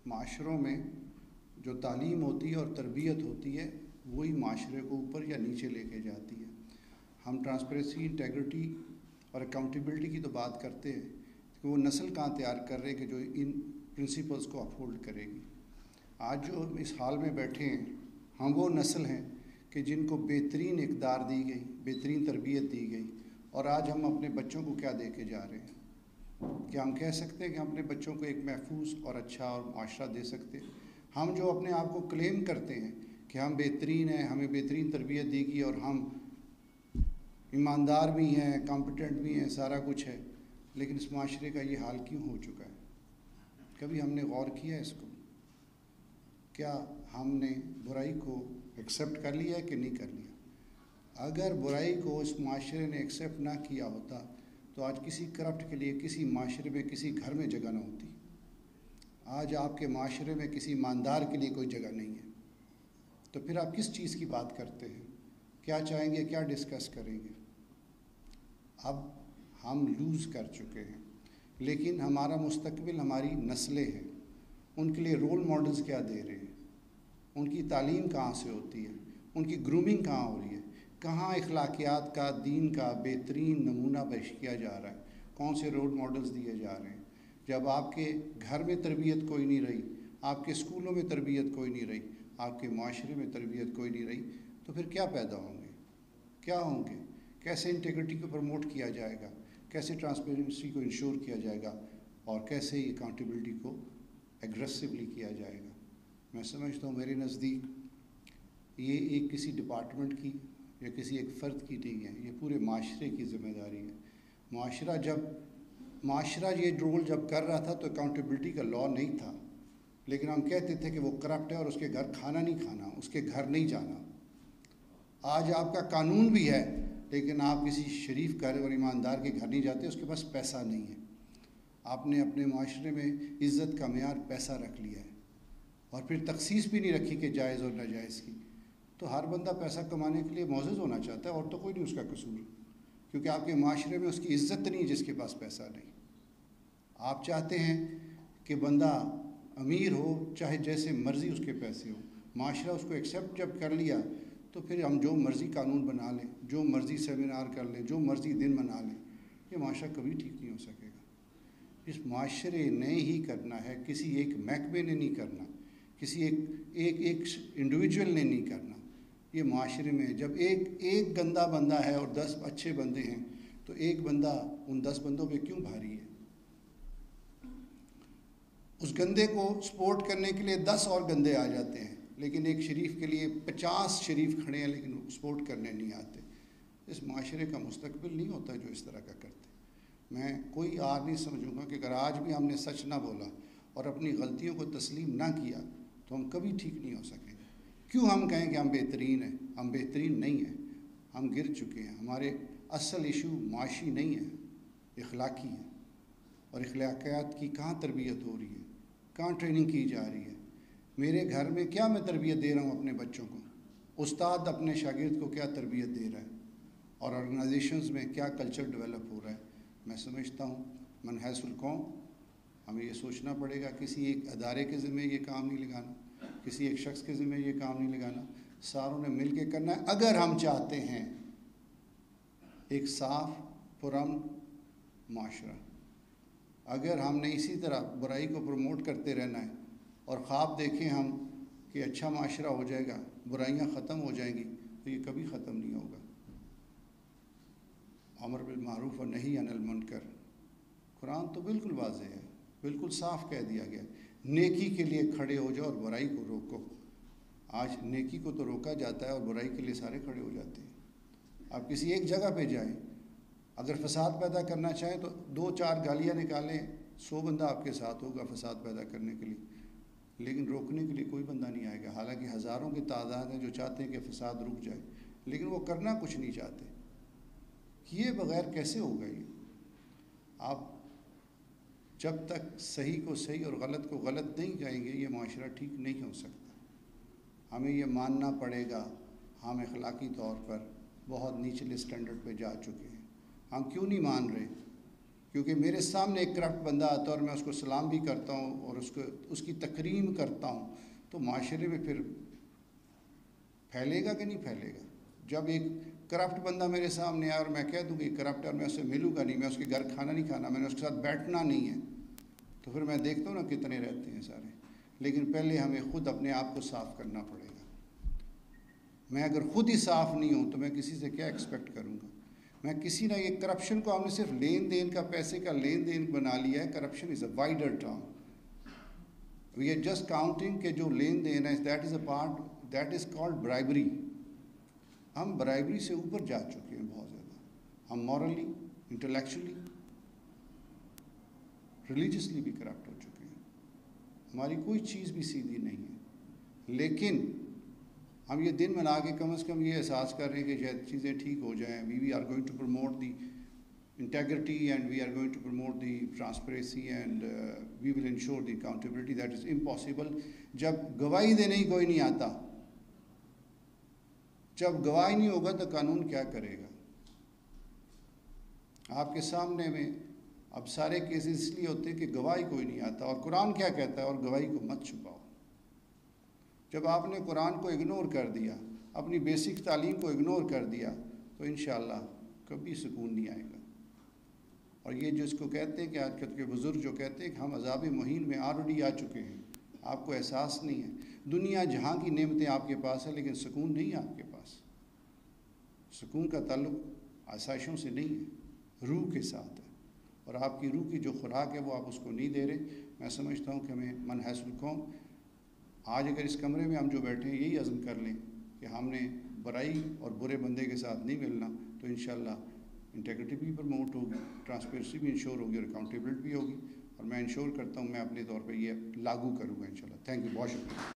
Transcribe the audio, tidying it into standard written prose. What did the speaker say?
معاشروں میں جو تعلیم ہوتی ہے اور تربیت ہوتی ہے وہی معاشرے کو اوپر یا نیچے لے کے جاتی ہے. ہم ٹرانسپیرنسی، انٹیگریٹی اور اکاؤنٹیبلٹی کی تو بات کرتے ہیں کہ وہ نسل کہاں تیار کر رہے ہیں کہ جو ان پرنسپلز کو اپہولڈ کرے گی. آج جو ہم اس حال میں بیٹھے ہیں ہم وہ نسل ہیں کہ جن کو بہترین اقدار دی گئی، بہترین تربیت دی گئی، اور آج ہم اپنے بچوں کو کیا دے کے جا رہے ہیں؟ کیا ہم کہہ سکتے ہیں کہ ہم اپنے بچوں کو ایک محفوظ اور اچھا اور معاشرہ دے سکتے ہیں؟ ہم جو اپنے آپ کو کلیم کرتے ہیں کہ ہم بہترین ہیں، ہمیں بہترین تربیت دی گئی اور ہم ایماندار بھی ہیں، کمپیٹنٹ بھی ہیں، سارا کچھ ہے، لیکن اس معاشرے کا یہ حال کیوں ہو چکا ہے؟ کبھی ہم نے غور کیا ہے اس کو؟ کیا ہم نے برائی کو ایکسیپٹ کر لیا ہے کہ نہیں کر لیا؟ اگر برائی کو اس معاشرے نے ایکسیپٹ نہ کیا ہوتا تو آج کسی کرپٹ کے لیے کسی معاشرے میں، کسی گھر میں جگہ نہ ہوتی. آج آپ کے معاشرے میں کسی ایماندار کے لیے کوئی جگہ نہیں ہے. تو پھر آپ کس چیز کی بات کرتے ہیں؟ کیا چاہیں گے؟ کیا ڈسکس کریں گے؟ اب ہم لوز کر چکے ہیں. لیکن ہمارا مستقبل، ہماری نسلیں ہیں، ان کے لیے رول ماڈلز کیا دے رہے ہیں؟ ان کی تعلیم کہاں سے ہوتی ہے؟ ان کی گرومنگ کہاں ہو رہی ہے؟ کہاں اخلاقیات کا، دین کا بہترین نمونہ پیش کیا جا رہا ہے؟ کون سے رول ماڈلز دیے جا رہے ہیں؟ جب آپ کے گھر میں تربیت کوئی نہیں رہی، آپ کے اسکولوں میں تربیت کوئی نہیں رہی، آپ کے معاشرے میں تربیت کوئی نہیں رہی، تو پھر کیا پیدا ہوں گے؟ کیا ہوں گے؟ کیسے انٹیگریٹی کو پروموٹ کیا جائے گا؟ کیسے ٹرانسپیرنسی کو انشور کیا جائے گا؟ اور کیسے اکاؤنٹیبلٹی کو ایگریسولی کیا جائے گا؟ میں سمجھتا ہوں میرے نزدیک یہ ایک کسی ڈپارٹمنٹ کی یا کسی ایک فرد کی نہیں ہے، یہ پورے معاشرے کی ذمہ داری ہے. معاشرہ یہ رول جب کر رہا تھا تو اکاؤنٹیبلٹی کا لاء نہیں تھا، لیکن ہم کہتے تھے کہ وہ کرپٹ ہے اور اس کے گھر کھانا نہیں کھانا، اس کے گھر نہیں جانا. آج آپ کا قانون بھی ہے لیکن آپ کسی شریف گھر اور ایماندار کے گھر نہیں جاتے، اس کے پاس پیسہ نہیں ہے. آپ نے اپنے معاشرے میں عزت کا معیار پیسہ رکھ لیا ہے، اور پھر تخصیص بھی نہیں رکھی کہ جائز اور ناجائز کی. تو ہر بندہ پیسہ کمانے کے لیے معزز ہونا چاہتا ہے، اور تو کوئی نہیں اس کا قصور، کیونکہ آپ کے معاشرے میں اس کی عزت نہیں جس کے پاس پیسہ نہیں. آپ چاہتے ہیں کہ بندہ امیر ہو، چاہے جیسے مرضی اس کے پیسے ہو. معاشرہ اس کو ایکسیپٹ جب کر لیا تو پھر ہم جو مرضی قانون بنا لیں، جو مرضی سیمینار کر لیں، جو مرضی دن منا لیں، یہ معاشرہ کبھی ٹھیک نہیں ہو سکے گا. اس معاشرے نے ہی کرنا ہے، کسی ایک محکمے نے نہیں کرنا، کسی ایک انڈیویجول نے نہیں کرنا. یہ معاشرے میں جب ایک گندا بندہ ہے اور 10 اچھے بندے ہیں تو ایک بندہ ان 10 بندوں پہ کیوں بھاری ہے؟ اس گندے کو سپورٹ کرنے کے لیے 10 اور گندے آ جاتے ہیں، لیکن ایک شریف کے لیے 50 شریف کھڑے ہیں لیکن سپورٹ کرنے نہیں آتے. اس معاشرے کا مستقبل نہیں ہوتا جو اس طرح کا کرتے. میں کوئی آر نہیں سمجھوں گا کہ اگر آج بھی ہم نے سچ نہ بولا اور اپنی غلطیوں کو تسلیم نہ کیا تو ہم کبھی ٹھیک نہیں ہو سکیں گے. کیوں ہم کہیں کہ ہم بہترین ہیں؟ ہم بہترین نہیں ہیں، ہم گر چکے ہیں. ہمارے اصل ایشو معاشی نہیں ہے، اخلاقی ہے. اور اخلاقیات کی کہاں تربیت ہو رہی ہے؟ کہاں ٹریننگ کی جا رہی ہے؟ میرے گھر میں کیا میں تربیت دے رہا ہوں اپنے بچوں کو؟ استاد اپنے شاگرد کو کیا تربیت دے رہا ہے؟ اور آرگنائزیشنز میں کیا کلچر ڈیولپ ہو رہا ہے؟ میں سمجھتا ہوں من حیث القوم ہمیں یہ سوچنا پڑے گا. کسی ایک ادارے کے ذمہ یہ کام نہیں لگانا، کسی ایک شخص کے ذمہ یہ کام نہیں لگانا، ساروں نے مل کے کرنا ہے. اگر ہم چاہتے ہیں ایک صاف پرامن معاشرہ، اگر ہم نے اسی طرح برائی کو پروموٹ کرتے رہنا ہے اور خواب دیکھیں ہم کہ اچھا معاشرہ ہو جائے گا، برائیاں ختم ہو جائیں گی، تو یہ کبھی ختم نہیں ہوگا. امر بالمعروف اور نہی عن المنکر، قرآن تو بالکل واضح ہے، بالکل صاف کہہ دیا گیا نیکی کے لیے کھڑے ہو جاؤ اور برائی کو روکو. آج نیکی کو تو روکا جاتا ہے اور برائی کے لیے سارے کھڑے ہو جاتے ہیں. آپ کسی ایک جگہ پہ جائیں، اگر فساد پیدا کرنا چاہیں تو 2-4 گالیاں نکالیں، 100 بندہ آپ کے ساتھ ہوگا فساد پیدا کرنے کے لیے، لیکن روکنے کے لیے کوئی بندہ نہیں آئے گا. حالانکہ ہزاروں کی تعداد ہیں جو چاہتے ہیں کہ فساد رک جائے، لیکن وہ کرنا کچھ نہیں چاہتے. کیے بغیر کیسے ہوگا یہ؟ آپ جب تک صحیح کو صحیح اور غلط کو غلط نہیں کہیں گے یہ معاشرہ ٹھیک نہیں ہو سکتا. ہمیں یہ ماننا پڑے گا ہم اخلاقی طور پر بہت نیچلے سٹینڈرڈ پہ جا چکے ہیں. ہم کیوں نہیں مان رہے؟ کیونکہ میرے سامنے ایک کرپٹ بندہ آتا ہے اور میں اس کو سلام بھی کرتا ہوں اور اس کی تکریم کرتا ہوں، تو معاشرے میں پھر پھیلے گا کہ نہیں پھیلے گا؟ جب ایک کرپٹ بندہ میرے سامنے آیا اور میں کہہ دوں کہ کرپٹ ہے اور میں اس سے ملوں گا نہیں، میں اس کے گھر کھانا نہیں کھانا، میں نے اس کے ساتھ بیٹھنا نہیں ہے، تو پھر میں دیکھتا ہوں نا کتنے رہتے ہیں سارے. لیکن پہلے ہمیں خود اپنے آپ کو صاف کرنا پڑے گا. میں اگر خود ہی صاف نہیں ہوں تو میں کسی سے کیا ایکسپیکٹ کروں گا؟ میں کسی نہ، یہ کرپشن کو ہم نے صرف لین دین کا، پیسے کا لین دین بنا لیا ہے. Corruption is a wider term. We are just counting کہ جو لین دین ہے that is a part, that is called bribery. ہم برائبری سے اوپر جا چکے ہیں بہت زیادہ. ہم مورلی، انٹلیکچولی، ریلیجسلی بھی کرپٹ ہو چکے ہیں. ہماری کوئی چیز بھی سیدھی نہیں ہے. لیکن ہم یہ دن منا کے کم از کم یہ احساس کر رہے ہیں کہ شاید چیزیں ٹھیک ہو جائیں. We are going to promote the integrity and we are going to promote the transparency and we will ensure the accountability. That is impossible. جب گواہی دینے ہی کوئی نہیں آتا، جب گواہی نہیں ہوگا تو قانون کیا کرے گا؟ آپ کے سامنے میں اب سارے کیسز اس لیے ہوتے ہیں کہ گواہی کوئی نہیں آتا. اور قرآن کیا کہتا ہے؟ اور گواہی کو مت چھپاؤ. جب آپ نے قرآن کو اگنور کر دیا، اپنی بیسک تعلیم کو اگنور کر دیا، تو انشاءاللہ کبھی سکون نہیں آئے گا. اور یہ جو اس کو کہتے ہیں کہ آج کل کے بزرگ جو کہتے ہیں کہ ہم عذاب مہین میں آلریڈی آ چکے ہیں، آپ کو احساس نہیں ہے. دنیا جہاں کی نعمتیں آپ کے پاس ہیں لیکن سکون نہیں ہے آپ کے پاس. سکون کا تعلق آسائشوں سے نہیں ہے، روح کے ساتھ ہے. اور آپ کی روح کی جو خوراک ہے وہ آپ اس کو نہیں دے رہے. میں سمجھتا ہوں کہ ہمیں من حیث القوم آج اگر اس کمرے میں ہم جو بیٹھے ہیں یہی عزم کر لیں کہ ہم نے برائی اور برے بندے کے ساتھ نہیں ملنا، تو انشاءاللہ انٹیگریٹی بھی پروموٹ ہوگی، ٹرانسپیرنسی بھی انشور ہوگی اور اکاؤنٹیبلٹی بھی ہوگی. اور میں انشور کرتا ہوں میں اپنے طور پہ یہ لاگو کروں گا انشاءاللہ. تھینک یو، بہت شکریہ.